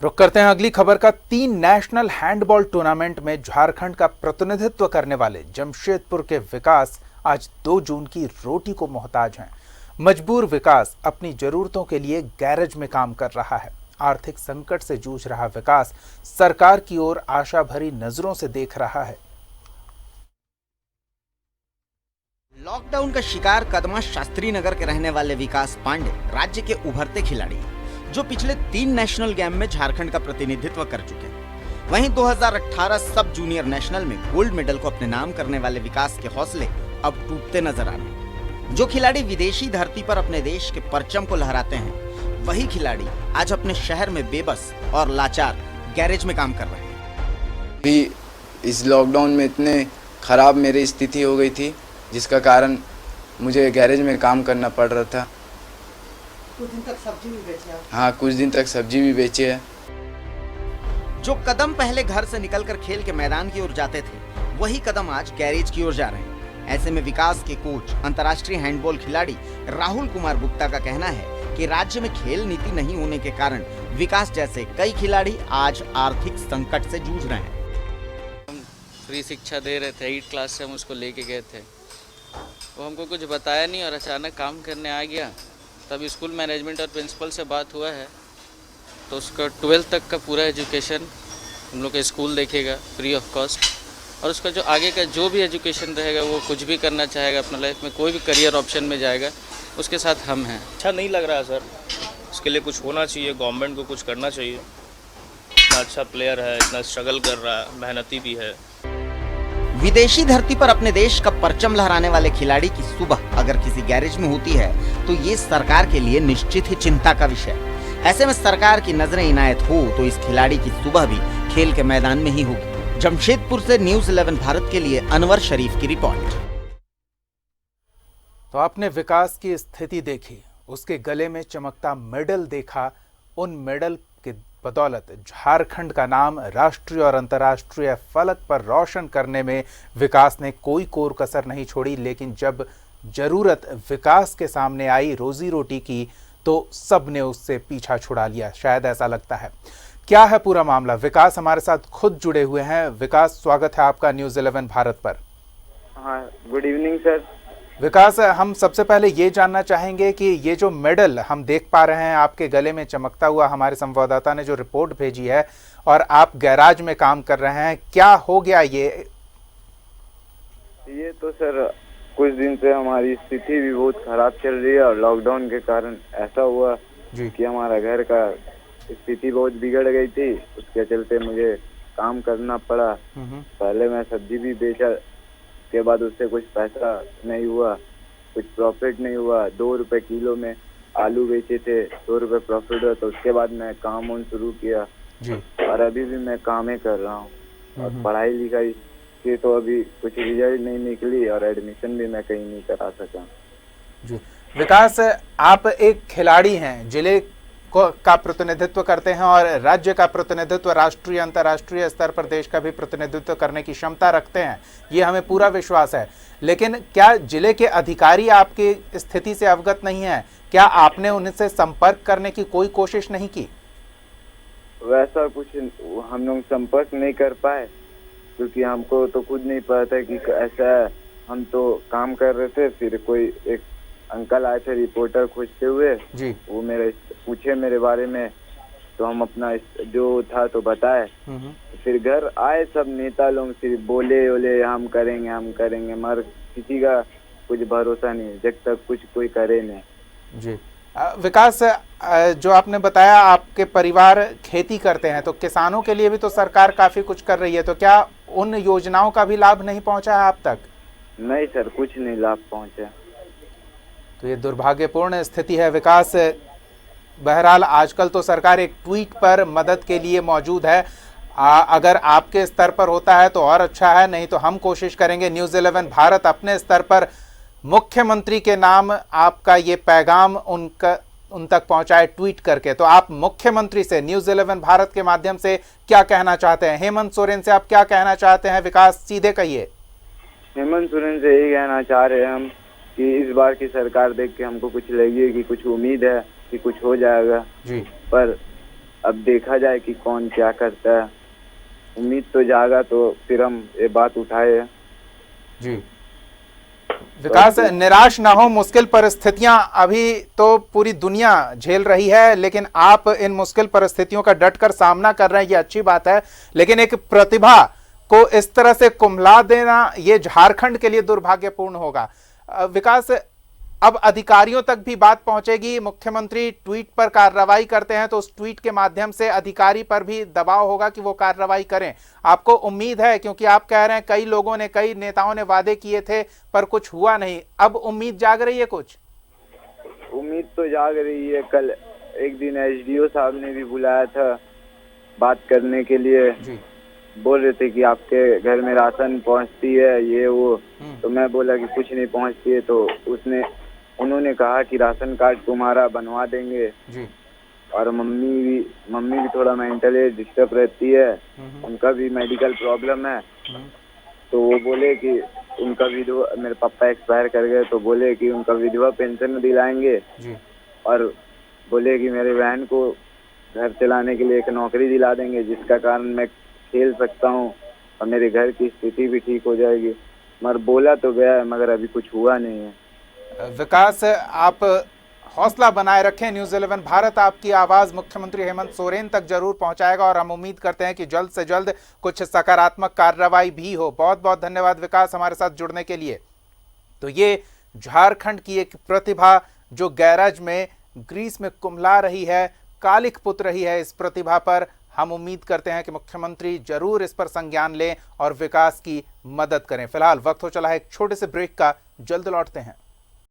रुक करते हैं अगली खबर का। 3 नेशनल हैंडबॉल टूर्नामेंट में झारखंड का प्रतिनिधित्व करने वाले जमशेदपुर के विकास आज 2 जून की रोटी को मोहताज हैं। मजबूर विकास अपनी जरूरतों के लिए गैरेज में काम कर रहा है। आर्थिक संकट से जूझ रहा विकास सरकार की ओर आशा भरी नजरों से देख रहा है। लॉकडाउन का शिकार कदमा शास्त्री नगर के रहने वाले विकास पांडे राज्य के उभरते खिलाड़ी जो पिछले 3 नेशनल गेम में झारखंड का प्रतिनिधित्व कर चुके हैं। वहीं 2018 सब जूनियर नेशनल में गोल्ड मेडल को अपने नाम करने वाले विकास के हौसले अब टूटते नजर आ रहे हैं। जो खिलाड़ी विदेशी धरती पर अपने देश के परचम को लहराते हैं, वही खिलाड़ी आज अपने शहर में बेबस और लाचार गैरेज में काम कर रहे हैं। भी इस लॉकडाउन में इतने खराब मेरी स्थिति हो गई थी, जिसका कारण मुझे गैरेज में काम करना पड़ रहा था। कुछ दिन तक सब्जी भी बेचे? हाँ, कुछ दिन तक सब्जी भी बेची है। जो कदम पहले घर से निकलकर खेल के मैदान की ओर जाते थे, वही कदम आज गैरेज की ओर जा रहे हैं। ऐसे में विकास के कोच अंतर्राष्ट्रीय हैंडबॉल खिलाड़ी राहुल कुमार गुप्ता का कहना है कि राज्य में खेल नीति नहीं होने के कारण विकास जैसे कई खिलाड़ी आज आर्थिक संकट से जूझ रहे हैं। हम फ्री शिक्षा दे रहे थे, 8 क्लास से हम उसको लेके गए थे। वो हमको कुछ बताया नहीं और अचानक काम करने आ गया। तब स्कूल मैनेजमेंट और प्रिंसिपल से बात हुआ है तो उसका 12th तक का पूरा एजुकेशन हम लोग का स्कूल देखेगा फ्री ऑफ कॉस्ट, और उसका जो आगे का जो भी एजुकेशन रहेगा, वो कुछ भी करना चाहेगा अपना लाइफ में, कोई भी करियर ऑप्शन में जाएगा, उसके साथ हम हैं। अच्छा नहीं लग रहा है सर, इसके लिए कुछ होना चाहिए, गवर्नमेंट को कुछ करना चाहिए। इतना अच्छा प्लेयर है, इतना स्ट्रगल कर रहा है, मेहनती भी है। विदेशी धरती पर अपने देश का परचम लहराने वाले खिलाड़ी की सुबह अगर किसी गैरेज में होती है तो ये सरकार के लिए निश्चित ही चिंता का विषय है। ऐसे में सरकार की नजरें इनायत हो तो इस खिलाड़ी की सुबह भी खेल के मैदान में ही होगी। जमशेदपुर से न्यूज़ 11 भारत के लिए अनवर शरीफ की रिपोर्ट। तो आपने विकास की स्थिति देखी, उसके गले में चमकता मेडल देखा। उन मेडल के बदौलत झारखंड का नाम राष्ट्रीय और अंतर्राष्ट्रीय फलक पर रोशन करने में विकास ने कोई कोर कसर नहीं छोड़ी। लेकिन जब जरूरत विकास के सामने आई रोजी रोटी की, तो सब ने उससे पीछा छुड़ा लिया, शायद ऐसा लगता है। क्या है पूरा मामला? विकास हमारे साथ खुद जुड़े हुए हैं। विकास, स्वागत है आपका न्यूज़ 11 भारत पर। हाँ, गुड इवनिंग सर। विकास, हम सबसे पहले ये जानना चाहेंगे कि ये जो मेडल हम देख पा रहे हैं आपके गले में चमकता हुआ, हमारे संवाददाता ने जो रिपोर्ट भेजी है, और आप गैराज में काम कर रहे हैं, क्या हो गया ये तो सर कुछ दिन से हमारी स्थिति भी बहुत खराब चल रही है और लॉकडाउन के कारण ऐसा हुआ कि हमारा घर का स्थिति बहुत बिगड़ गई थी। उसके चलते मुझे काम करना पड़ा। पहले मैं सब्जी भी बेचा, के बाद उससे कुछ पैसा नहीं हुआ, कुछ प्रॉफिट नहीं हुआ। 2 रुपए किलो में आलू बेचे थे, 2 रुपए प्रॉफिट हुआ। तो उसके बाद मैं काम शुरू किया और अभी भी मैं काम ही कर रहा हूँ। और पढ़ाई लिखाई की तो अभी कुछ रिजल्ट नहीं निकली और एडमिशन भी मैं कहीं नहीं करा सका। जी विकास, आप एक खिलाड़ी हैं, जिले का प्रतिनिधित्व करते हैं और राज्य का प्रतिनिधित्व, राष्ट्रीय अंतर्राष्ट्रीय स्तर पर देश का भी प्रतिनिधित्व करने की क्षमता रखते हैं, ये हमें पूरा विश्वास है। लेकिन क्या जिले के अधिकारी आपकी स्थिति से अवगत नहीं है? क्या आपने उनसे संपर्क करने की कोई कोशिश नहीं की? वैसा कुछ हम लोग संपर्क नहीं कर पाए, क्योंकि हमको तो खुद नहीं पता था कि ऐसा है। हम तो काम कर रहे थे, फिर कोई एक अंकल आए थे रिपोर्टर खोजते हुए जी। वो पूछे मेरे बारे में, तो हम अपना जो था तो बताए। फिर घर आए सब नेता लोग, फिर बोले हम करेंगे, मगर किसी का कुछ भरोसा नहीं जब तक कुछ कोई करे नहीं। जी विकास, जो आपने बताया आपके परिवार खेती करते हैं, तो किसानों के लिए भी तो सरकार काफी कुछ कर रही है, तो क्या उन योजनाओं का भी लाभ नहीं पहुंचा है आप तक? नहीं सर, कुछ नहीं लाभ पहुंचा। तो ये दुर्भाग्यपूर्ण स्थिति है विकास। बहरहाल आजकल तो सरकार एक ट्वीट पर मदद के लिए मौजूद है। अगर आपके स्तर पर होता है तो और अच्छा है, नहीं तो हम कोशिश करेंगे न्यूज़ 11 भारत अपने स्तर पर मुख्यमंत्री के नाम आपका ये पैगाम उन तक पहुंचाए ट्वीट करके। तो आप मुख्यमंत्री से न्यूज़ 11 भारत के माध्यम से क्या कहना चाहते हैं? हेमंत सोरेन से आप क्या कहना चाहते हैं? विकास, सीधे कहिए। हेमंत सोरेन से यही कहना चाह रहे हैं हम कि इस बार की सरकार देख के हमको कुछ लगी कि कुछ उम्मीद है कि कुछ हो जाएगा जी। पर अब देखा जाए कि कौन क्या करता है। उम्मीद तो जागा तो फिर हम ये बात उठाए। जी विकास, निराश ना हो, मुश्किल परिस्थितियां अभी तो पूरी दुनिया झेल रही है, लेकिन आप इन मुश्किल परिस्थितियों का डटकर सामना कर रहे हैं, ये अच्छी बात है। लेकिन एक प्रतिभा को इस तरह से कुम्हला देना ये झारखंड के लिए दुर्भाग्यपूर्ण होगा। विकास, अब अधिकारियों तक भी बात पहुंचेगी। मुख्यमंत्री ट्वीट पर कार्रवाई करते हैं तो उस ट्वीट के माध्यम से अधिकारी पर भी दबाव होगा कि वो कार्रवाई करें। आपको उम्मीद है, क्योंकि आप कह रहे हैं कई लोगों ने, कई नेताओं ने वादे किए थे पर कुछ हुआ नहीं, अब उम्मीद जाग रही है? कुछ उम्मीद तो जाग रही है। कल एक दिन एसडीओ साहब ने भी बुलाया था बात करने के लिए जी। बोल रहे थे कि आपके घर में राशन पहुंचती है, ये वो। तो मैं बोला कि कुछ नहीं पहुंचती है। तो उन्होंने कहा कि राशन कार्ड तुम्हारा बनवा देंगे जी। और मम्मी भी थोड़ा मेंटली डिस्टर्ब रहती है, उनका भी मेडिकल प्रॉब्लम है। तो वो बोले कि उनका विधवा, मेरे पापा एक्सपायर कर गए, तो बोले कि उनका विधवा पेंशन दिलाएंगे जी। और बोले कि मेरे बहन को घर चलाने के लिए एक नौकरी दिला देंगे जिसका कारण मैं खेल सकता हूँ और मेरे घर की स्थिति भी ठीक हो जाएगी। मगर बोला तो गया है, मगर अभी कुछ हुआ नहीं है। विकास, आप हौसला बनाए रखें। न्यूज़ 11 भारत आपकी आवाज़ मुख्यमंत्री हेमंत सोरेन तक जरूर पहुंचाएगा और हम उम्मीद करते हैं कि जल्द से जल्द कुछ सकारात्मक कार्रवाई भी हो। बहुत बहुत धन्यवाद विकास, हमारे साथ जुड़ने के लिए। तो ये झारखंड की एक प्रतिभा जो गैराज में ग्रीस में कुम्हला रही है, कालिख पुत रही है, इस प्रतिभा पर हम उम्मीद करते हैं कि मुख्यमंत्री जरूर इस पर संज्ञान लें और विकास की मदद करें। फिलहाल वक्त हो चला है एक छोटे से ब्रेक का, जल्द लौटते हैं।